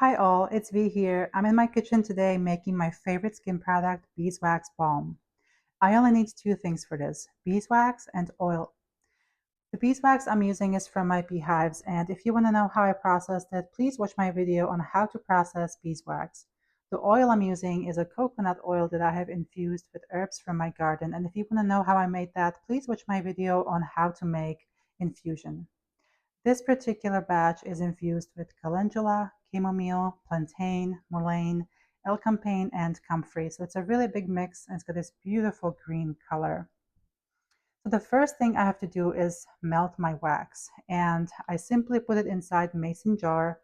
Hi all, it's V here. I'm in my kitchen today making my favorite skin product, beeswax balm. I only need two things for this, beeswax and oil. The beeswax I'm using is from my beehives, and if you want to know how I processed it, please watch my video on how to process beeswax. The oil I'm using is a coconut oil that I have infused with herbs from my garden, and if you want to know how I made that, please watch my video on how to make infusion. This particular batch is infused with calendula, chamomile, plantain, mullein, elecampane, and comfrey. So it's a really big mix and it's got this beautiful green color. So the first thing I have to do is melt my wax. And I simply put it inside a mason jar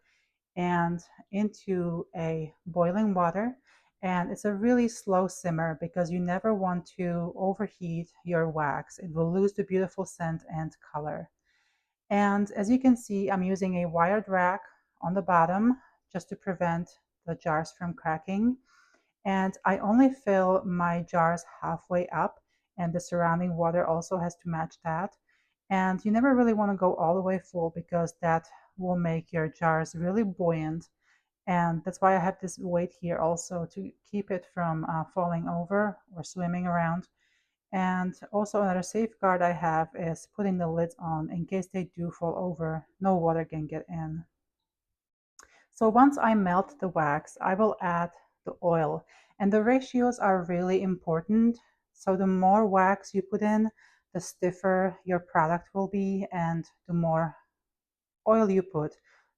and into a boiling water. And it's a really slow simmer because you never want to overheat your wax. It will lose the beautiful scent and color. And as you can see, I'm using a wired rack on the bottom just to prevent the jars from cracking. And I only fill my jars halfway up, and the surrounding water also has to match that. And you never really want to go all the way full because that will make your jars really buoyant. And that's why I have this weight here also to keep it from falling over or swimming around. And also another safeguard I have is putting the lids on in case they do fall over, no water can get in. So once I melt the wax, I will add the oil. And the ratios are really important. So the more wax you put in, the stiffer your product will be, and the more oil you put,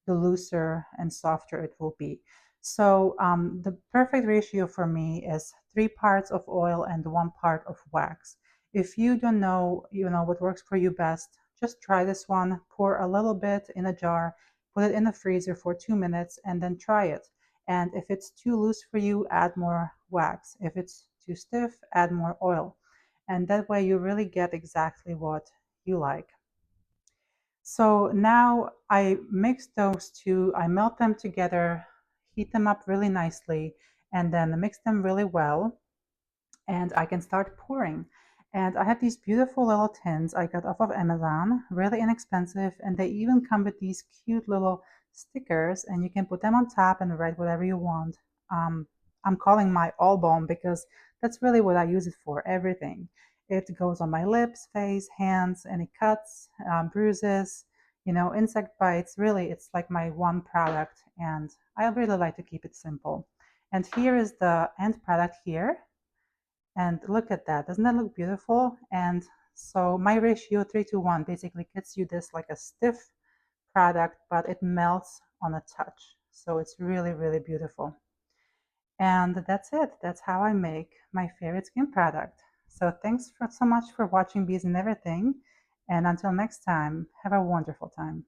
the looser and softer it will be. So the perfect ratio for me is 3 parts of oil and 1 part of wax. If you don't know, what works for you best, just try this one. Pour a little bit in a jar, put it in the freezer for 2 minutes, and then try it. And if it's too loose for you, add more wax. If it's too stiff, add more oil. And that way you really get exactly what you like. So now I mix those two, I melt them together, heat them up really nicely, and then mix them really well. And I can start pouring. And I have these beautiful little tins I got off of Amazon, really inexpensive, and they even come with these cute little stickers, and you can put them on top and write whatever you want. I'm calling my all balm because that's really what I use it for, everything. It goes on my lips, face, hands, any cuts, bruises, insect bites. Really, it's like my one product, and I really like to keep it simple. And here is the end product here. And look at that. Doesn't that look beautiful? And so my ratio 3 to 1 basically gets you this like a stiff product, but it melts on a touch. So it's really, really beautiful. And that's it. That's how I make my favorite skin product. So thanks so much for watching Bees and Everything. And until next time, have a wonderful time.